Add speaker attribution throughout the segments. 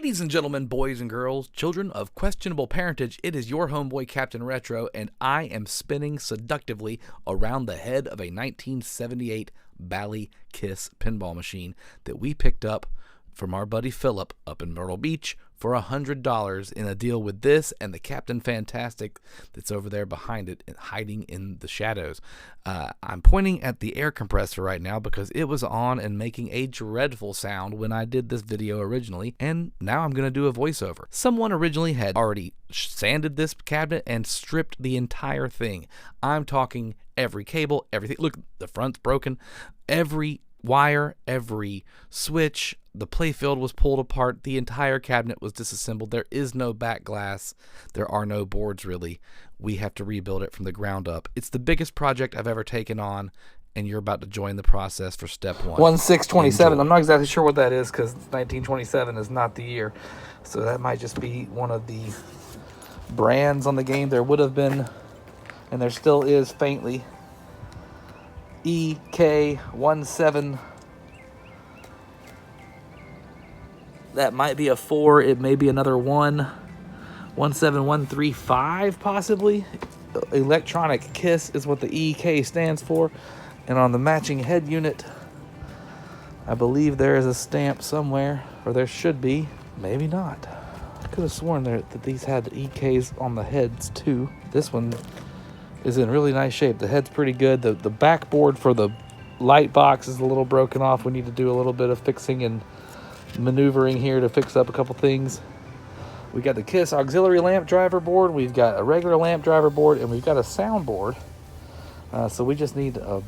Speaker 1: Ladies and gentlemen, boys and girls, children of questionable parentage, it is your homeboy Captain Retro, and I am spinning seductively around the head of a 1978 Bally Kiss pinball machine that we picked up from our buddy Philip up in Myrtle Beach for $100 in a deal with this and the Captain Fantastic that's over there behind it and hiding in the shadows. I'm pointing at the air compressor right now because it was on and making a dreadful sound when I did this video originally, and now I'm going to do a voiceover. Someone originally had already sanded this cabinet and stripped the entire thing. I'm talking every cable, everything. Look, the front's broken. Every wire, every switch, the Playfield was pulled apart, the entire cabinet was disassembled. There is no back glass, there are no boards really. We have to rebuild it from the ground up. It's the biggest project I've ever taken on, and you're about to join the process for step one.
Speaker 2: 1627. I'm not exactly sure what that is because 1927 is not the year, so that might just be one of the brands on the game. There would have been, and there still is faintly, EK17. That might be a 4. It may be another 1. 17135 possibly. Electronic Kiss is what the EK stands for. And on the matching head unit, I believe there is a stamp somewhere, or there should be. Maybe not. I could have sworn that these had EKs on the heads too. This one is in really nice shape. The head's pretty good. The backboard for the light box is a little broken off. We need to do a little bit of fixing and maneuvering here to fix up a couple things. We got the Kiss auxiliary lamp driver board, we've got a regular lamp driver board, and we've got a sound board. So we just need a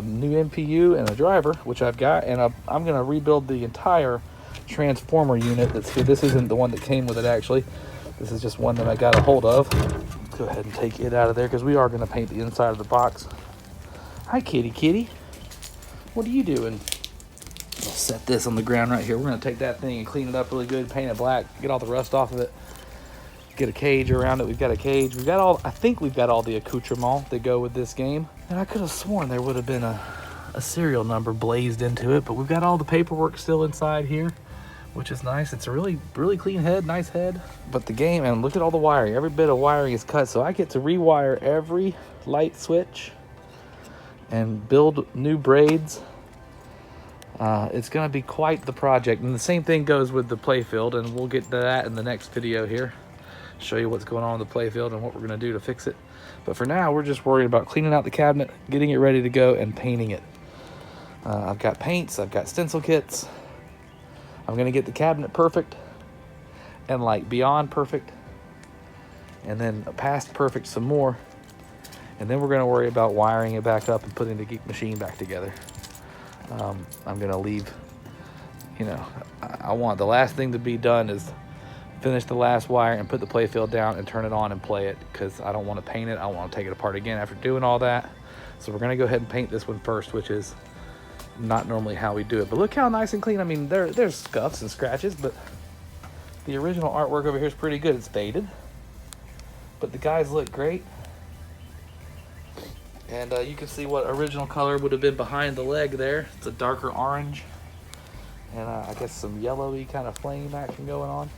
Speaker 2: new MPU and a driver, which I've got, and I'm going to rebuild the entire transformer unit that's here. This isn't the one that came with it actually. This is just one that I got a hold of. Go ahead and take it out of there because we are going to paint the inside of the box. Hi kitty kitty. What are you doing? I'll set this on the ground right here. We're going to take that thing and clean it up really good, paint it black, get all the rust off of it, get a cage around it. We've got a cage. We've got all, I think we've got all the accoutrements that go with this game. And I could have sworn there would have been a serial number blazed into it, but we've got all the paperwork still inside here, which is nice. It's a really clean head, nice head. But the game, and look at all the wiring. Every bit of wiring is cut, so I get to rewire every light switch and build new braids. It's going to be quite the project, and the same thing goes with the Playfield, and we'll get to that in the next video here. Show you what's going on with the Playfield and what we're going to do to fix it. But for now, we're just worried about cleaning out the cabinet, getting it ready to go, and painting it. I've got paints, I've got stencil kits. I'm going to get the cabinet perfect, and like beyond perfect, and then past perfect some more. And then we're going to worry about wiring it back up and putting the machine back together. I'm going to leave, I want the last thing to be done is finish the last wire and put the Playfield down and turn it on and play it, because I don't want to paint it. I don't want to take it apart again after doing all that. So we're going to go ahead and paint this one first, which is not normally how we do it. But look how nice and clean. I mean, there's scuffs and scratches, but the original artwork over here is pretty good. It's faded, but the guys look great. And you can see what original color would have been behind the leg there. It's a darker orange. And I guess some yellowy kind of flame action going on.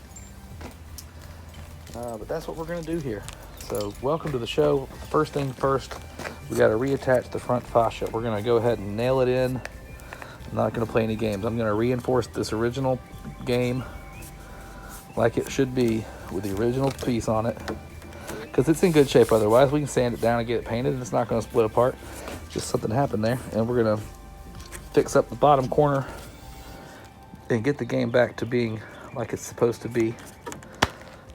Speaker 2: But that's what we're going to do here. So welcome to the show. First thing first, we got to reattach the front fascia. We're going to go ahead and nail it in. I'm not going to play any games. I'm going to reinforce this original game like it should be with the original piece on it, because it's in good shape. Otherwise we can sand it down and get it painted and it's not going to split apart. Just something happened there. And we're going to fix up the bottom corner and get the game back to being like it's supposed to be.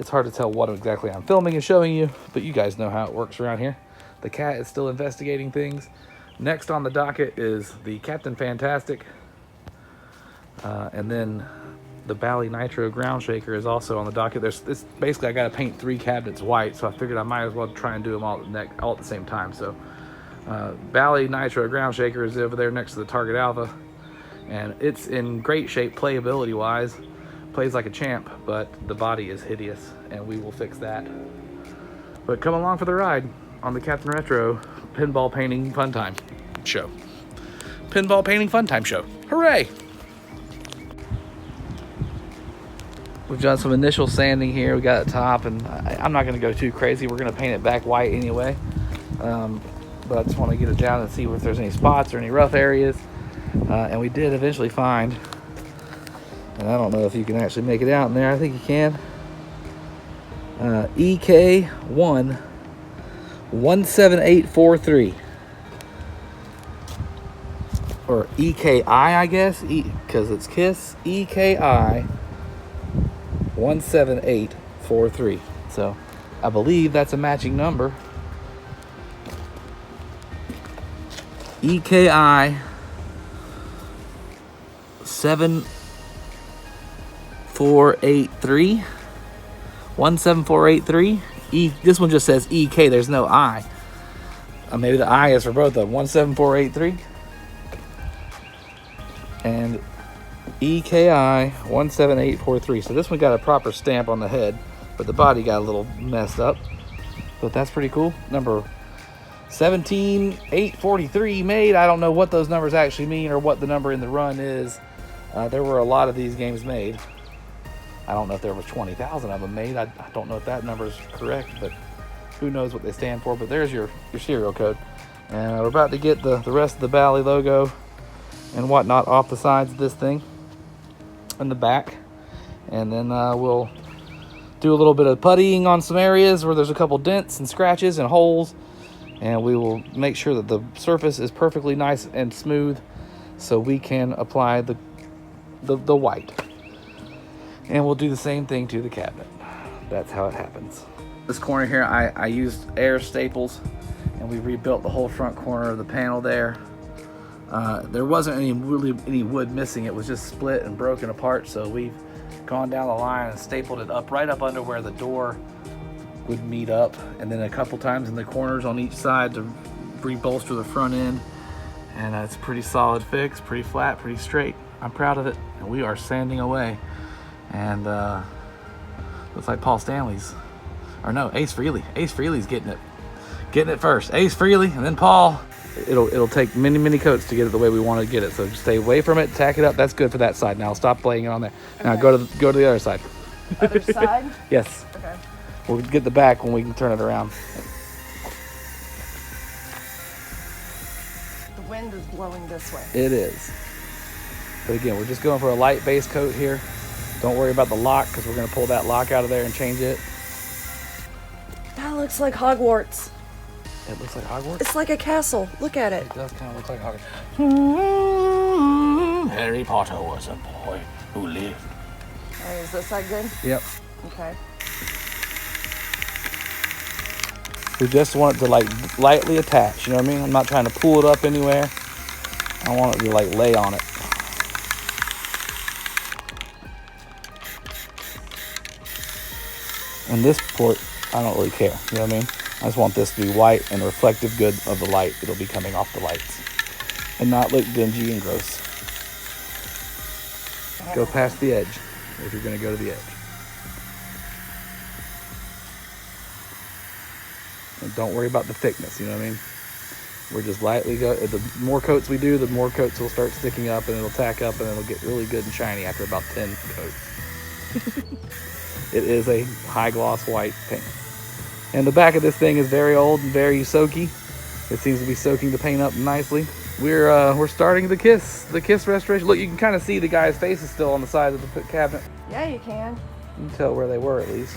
Speaker 2: It's hard to tell what exactly I'm filming and showing you, but you guys know how it works around here. The cat is still investigating things. Next on the docket is the Captain Fantastic, and then the Bally Nitro Ground Shaker is also on the docket. This basically I got to paint 3 cabinets white, so I figured I might as well try and do them all at the same time. So Bally Nitro Ground Shaker is over there next to the Target Alpha, and it's in great shape playability wise. Plays like a champ, but the body is hideous, and we will fix that. But come along for the ride on the Captain Retro Pinball Painting Fun Time Show. Pinball Painting Fun Time Show. Hooray! We've done some initial sanding here. We got the top, and I'm not going to go too crazy. We're going to paint it back white anyway. But I just want to get it down and see if there's any spots or any rough areas. And we did eventually find, and I don't know if you can actually make it out in there. I think you can. EK1 17843. Or EKI, I guess, because it's KISS. EKI 17843. So I believe that's a matching number. EKI 7483 17483. This one just says EK, there's no I. Maybe the I is for both of them. 17483 and EKI 17843. So this one got a proper stamp on the head, but the body got a little messed up. But that's pretty cool. Number 17843 made. I don't know what those numbers actually mean or what the number in the run is. There were a lot of these games made. I don't know if there was 20,000 of them made. I don't know if that number is correct, but who knows what they stand for. But there's your serial code. And we're about to get the rest of the Bally logo and whatnot off the sides of this thing and the back. And then we'll do a little bit of puttying on some areas where there's a couple dents and scratches and holes. And we will make sure that the surface is perfectly nice and smooth so we can apply the white. And we'll do the same thing to the cabinet. That's how it happens. This corner here, I used air staples, and we rebuilt the whole front corner of the panel there. There wasn't any wood missing. It was just split and broken apart, so we've gone down the line and stapled it up right up under where the door would meet up, and then a couple times in the corners on each side to rebolster the front end. And it's a pretty solid fix, pretty flat, pretty straight. I'm proud of it, and we are sanding away. And looks like Paul Stanley's, or no, Ace Frehley. Ace Frehley's getting it first. Ace Frehley, and then Paul. It'll take many coats to get it the way we want to get it. So just stay away from it, tack it up. That's good for that side. Now stop laying it on there. Okay. Now go to the other side.
Speaker 3: Other side?
Speaker 2: Yes.
Speaker 3: Okay.
Speaker 2: We'll get the back when we can turn it around.
Speaker 3: The wind is blowing this way.
Speaker 2: It is. But again, we're just going for a light base coat here. Don't worry about the lock, because we're going to pull that lock out of there and change it.
Speaker 3: That looks like Hogwarts.
Speaker 2: It looks like Hogwarts?
Speaker 3: It's like a castle. Look at it.
Speaker 2: It does kind of look like Hogwarts. Harry Potter was a boy who lived.
Speaker 3: All right, is this side good?
Speaker 2: Yep.
Speaker 3: Okay.
Speaker 2: We just want it to like lightly attach, you know what I mean? I'm not trying to pull it up anywhere. I want it to like lay on it. And this port, I don't really care, you know what I mean? I just want this to be white and reflective good of the light. It'll be coming off the lights and not look dingy and gross. Go past the edge if you're gonna go to the edge. And don't worry about the thickness, you know what I mean? We're just lightly the more coats we do, the more coats will start sticking up, and it'll tack up, and it'll get really good and shiny after about 10 coats. It is a high gloss white paint. And the back of this thing is very old and very soaky. It seems to be soaking the paint up nicely. We're starting the KISS restoration. Look, you can kind of see the guy's face is still on the side of the cabinet.
Speaker 3: Yeah, you can.
Speaker 2: You can tell where they were at least.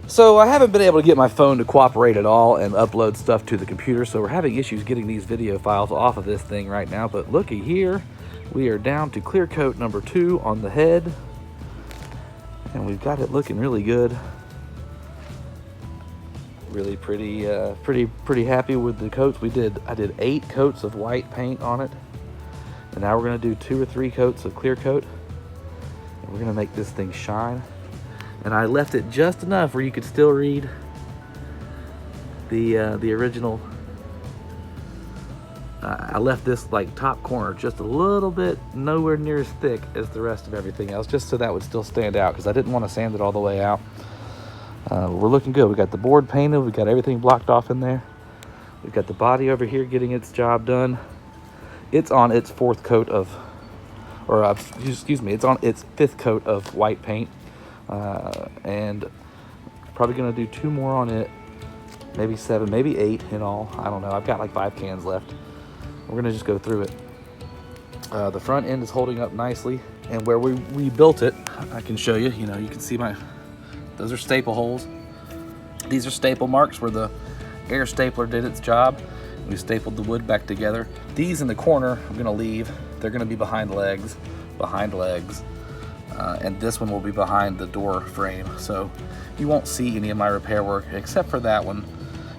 Speaker 2: So I haven't been able to get my phone to cooperate at all and upload stuff to the computer, so we're having issues getting these video files off of this thing right now. But looky here, we are down to clear coat number 2 on the head, and we've got it looking really good. Really pretty happy with the coats. I did 8 coats of white paint on it, and now we're gonna do 2 or 3 coats of clear coat, and we're gonna make this thing shine. And I left it just enough where you could still read the original. I left this like top corner just a little bit, nowhere near as thick as the rest of everything else, just so that would still stand out, because I didn't want to sand it all the way out. We're looking good. We got the board painted. We got everything blocked off in there. We've got the body over here getting its job done. It's on its 4th coat of, or excuse me, it's on its 5th coat of white paint. and probably gonna do 2 more on it, maybe 7, maybe 8 in all. I don't know. I've got like 5 cans left. We're gonna just go through it. The front end is holding up nicely, and where we rebuilt it, I can show you. You know, you can see those are staple holes. These are staple marks where the air stapler did its job. We stapled the wood back together. These in the corner, I'm gonna leave. They're gonna be behind legs, and this one will be behind the door frame. So you won't see any of my repair work except for that one.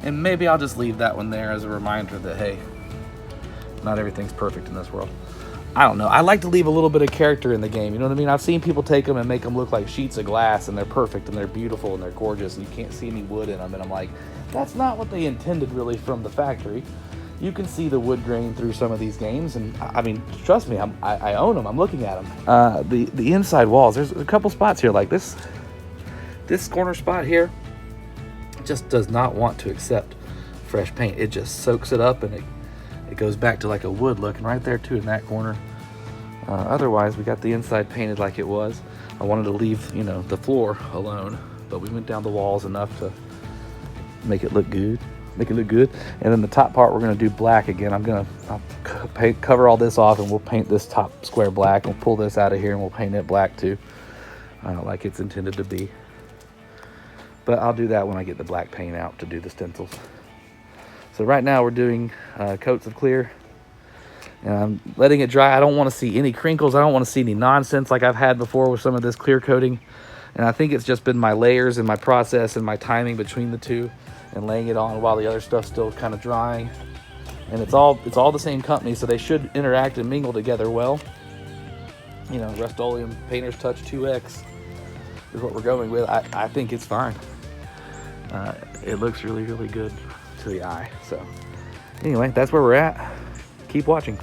Speaker 2: And maybe I'll just leave that one there as a reminder that, hey, not everything's perfect in this world. I don't know. I like to leave a little bit of character in the game. You know what I mean? I've seen people take them and make them look like sheets of glass, and they're perfect and they're beautiful and they're gorgeous, and you can't see any wood in them. And I'm like, that's not what they intended really from the factory. You can see the wood grain through some of these games, and I mean, trust me, I own them. I'm looking at them. The inside walls. There's a couple spots here like this. This corner spot here just does not want to accept fresh paint. It just soaks it up, and it goes back to like a wood look, and right there too in that corner. Otherwise, we got the inside painted like it was. I wanted to leave, you know, the floor alone, but we went down the walls enough to make it look good. And then the top part, we're gonna do black again. I'll cover all this off, and we'll paint this top square black. We'll pull this out of here, and we'll paint it black too, like it's intended to be. But I'll do that when I get the black paint out to do the stencils. So right now we're doing coats of clear, and I'm letting it dry. I don't want to see any crinkles. I don't want to see any nonsense like I've had before with some of this clear coating. And I think it's just been my layers and my process and my timing between the two, and laying it on while the other stuff's still kind of drying. And it's all the same company, so they should interact and mingle together well. You know, Rust-Oleum Painter's Touch 2X is what we're going with. I think it's fine. It looks really, really good to the eye. So anyway, that's where we're at. Keep watching.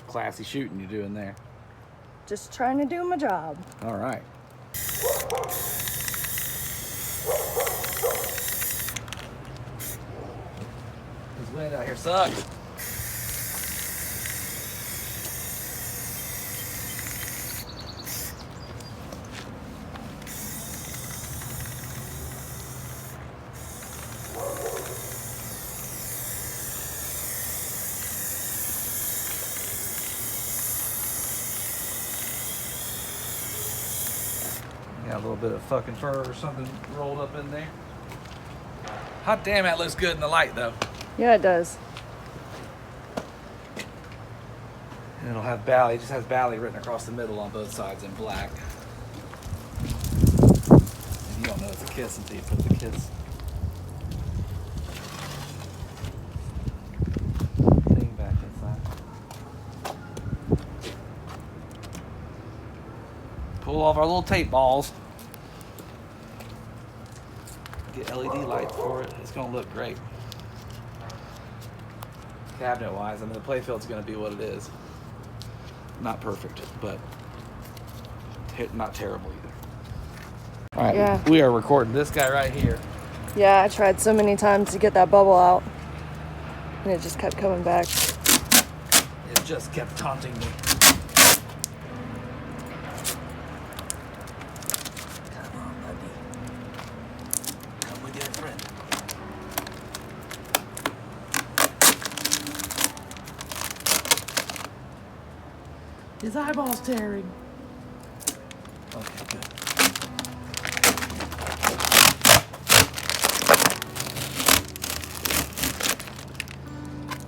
Speaker 2: Classy shooting you're doing there.
Speaker 3: Just trying to do my job.
Speaker 2: All right. This wind out here sucks. Got a little bit of fucking fur or something rolled up in there. Hot damn, that looks good in the light though.
Speaker 3: Yeah, it does.
Speaker 2: And it'll have Bally. It just has Bally written across the middle on both sides in black. And you don't know it's a kiss until you put the kiss thing back inside. Pull off our little tape balls. Get LED lights for it. It's gonna look great. Cabinet wise, I mean the Playfield's gonna be what it is. Not perfect, but not terrible either. All right,
Speaker 3: Yeah.
Speaker 2: we are recording this guy right here.
Speaker 3: Yeah, I tried so many times to get that bubble out, and it just kept coming back.
Speaker 2: It just kept taunting me. Come on, buddy. Come with your friend. His eyeball's tearing. Okay, good.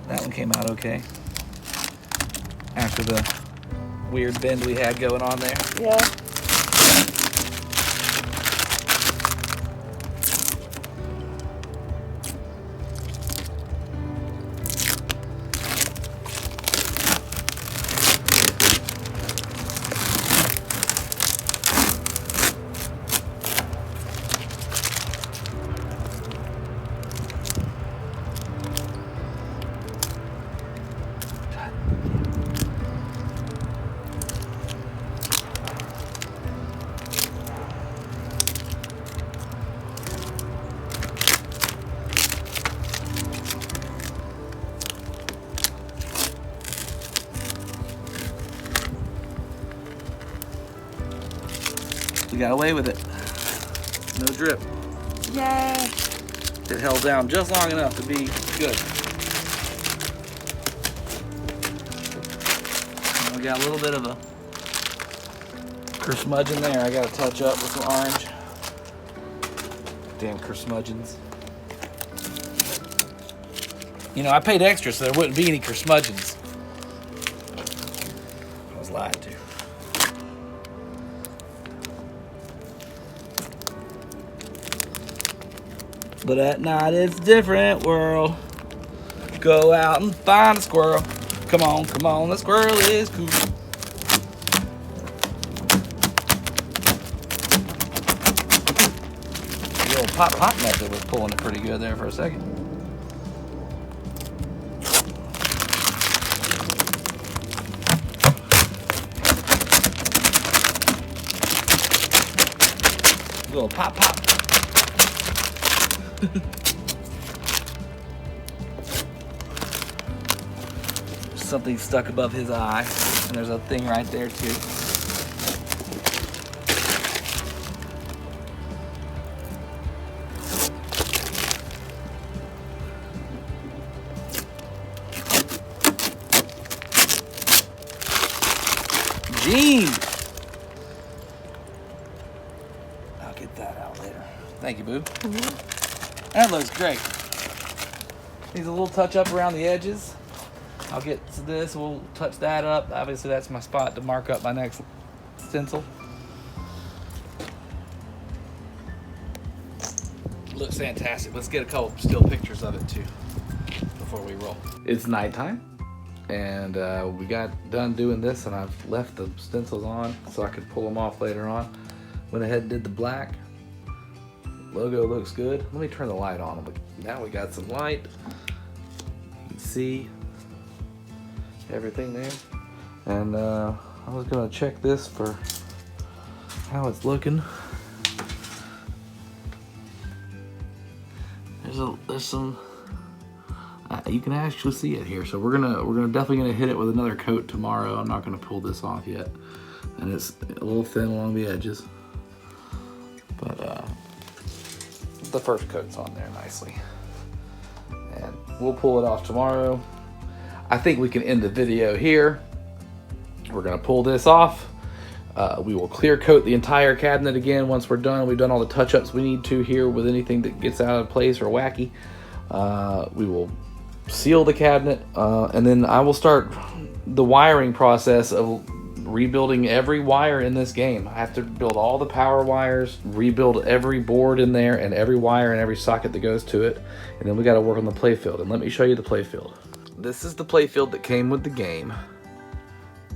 Speaker 2: That one came out okay. After the weird bend we had going on there.
Speaker 3: Yeah.
Speaker 2: We got away with it. No drip.
Speaker 3: Yay.
Speaker 2: It held down just long enough to be good. And we got a little bit of a kersmudgeon there. I got to touch up with some orange. Damn kersmudgeons. You know, I paid extra so there wouldn't be any kersmudgeons. I was lied to. But at night it's a different world. Go out and find a squirrel. Come on, the squirrel is cool. The old pop method was pulling it pretty good there for a second. Little pop. Something stuck above his eye, and there's a thing right there too. Gene! I'll get that out later. Thank you, boo. Mm-hmm. That looks great. Needs a little touch up around the edges. I'll get to this, we'll touch that up. Obviously that's my spot to mark up my next stencil. Looks fantastic. Let's get a couple still pictures of it too before we roll. It's nighttime and we got done doing this and I've left the stencils on so I could pull them off later on. Went ahead and did the black. Logo looks good. Let me turn the light on. Now we got some light. You can see everything there. And I was gonna check this for how it's looking. There's some you can actually see it here. So we're definitely gonna hit it with another coat tomorrow. I'm not gonna pull this off yet. And it's a little thin along the edges. But the first coat's on there nicely. And we'll pull it off tomorrow. I think we can end the video here. We're gonna pull this off. We will clear coat the entire cabinet again once we're done. We've done all the touch-ups we need to here with anything that gets out of place or wacky. We will seal the cabinet, and then I will start the wiring process of rebuilding every wire in this game. I have to build all the power wires, rebuild every board in there, and every wire and every socket that goes to it. And then we got to work on the playfield. And let me show you the playfield. This is the playfield that came with the game.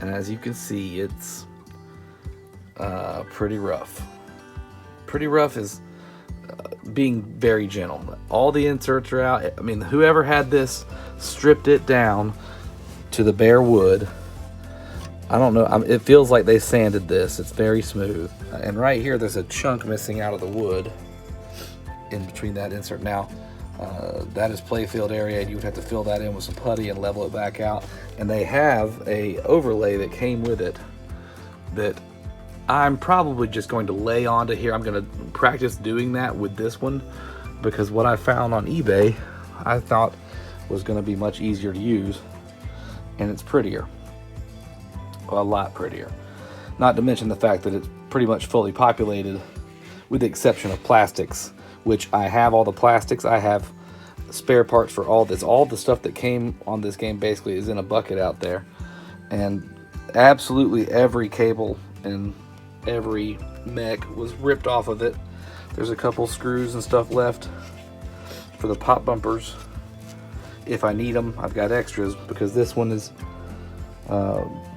Speaker 2: And as you can see, it's pretty rough. Pretty rough is being very gentle. All the inserts are out. I mean, whoever had this stripped it down to the bare wood. I don't know. It feels like they sanded this. It's very smooth. And right here, there's a chunk missing out of the wood in between that insert. Now, that is playfield area, and you would have to fill that in with some putty and level it back out. And they have a overlay that came with it that I'm probably just going to lay onto here. I'm going to practice doing that with this one, because what I found on eBay I thought was going to be much easier to use, and it's prettier. A lot prettier. Not to mention the fact that it's pretty much fully populated with the exception of plastics, which I have all the plastics. I have spare parts for all this. All the stuff that came on this game basically is in a bucket out there, and absolutely every cable and every mech was ripped off of it. There's a couple screws and stuff left for the pop bumpers if I need them. I've got extras because this one is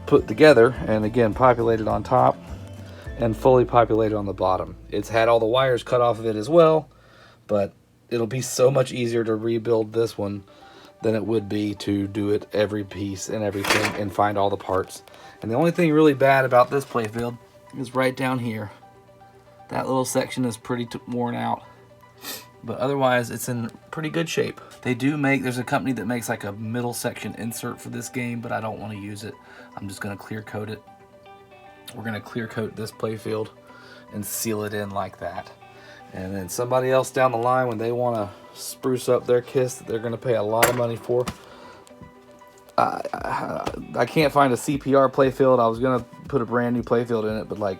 Speaker 2: put together and again populated on top and fully populated on the bottom. It's had all the wires cut off of it as well, but it'll be so much easier to rebuild this one than it would be to do it every piece and everything and find all the parts. And the only thing really bad about this playfield is right down here. That little section is pretty worn out, but otherwise it's in pretty good shape. They do make, there's a company that makes like a middle section insert for this game, but I don't want to use it. I'm just going to clear coat it. We're going to clear coat this playfield and seal it in like that. And then somebody else down the line, when they want to spruce up their KISS that they're going to pay a lot of money for, I can't find a CPR playfield. I was going to put a brand new playfield in it, but like,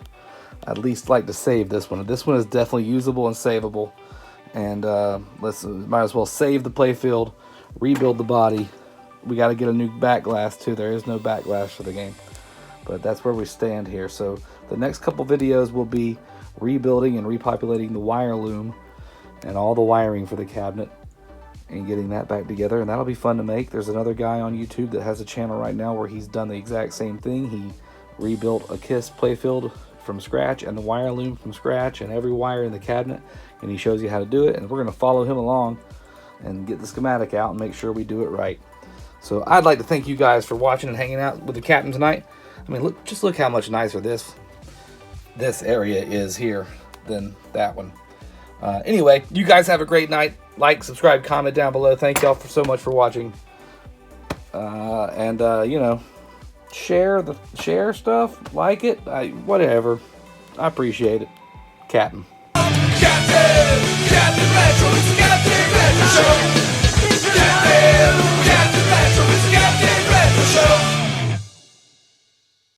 Speaker 2: I'd at least like to save this one. This one is definitely usable and savable. And might as well save the playfield, rebuild the body. We got to get a new back glass too. There is no back glass for the game, but that's where we stand here. So the next couple videos will be rebuilding and repopulating the wire loom and all the wiring for the cabinet and getting that back together, and that'll be fun to make. There's another guy on YouTube that has a channel right now where he's done the exact same thing. He rebuilt a KISS playfield from scratch and the wire loom from scratch and every wire in the cabinet, and he shows you how to do it, and we're going to follow him along and get the schematic out and make sure we do it right. So I'd like to thank you guys for watching and hanging out with the captain tonight. I mean, look how much nicer this area is here than that one. Anyway, you guys have a great night. Like, subscribe, comment down below. Thank y'all so much for watching. You know, share stuff, like it, whatever. I appreciate it. Captain. Captain Retro.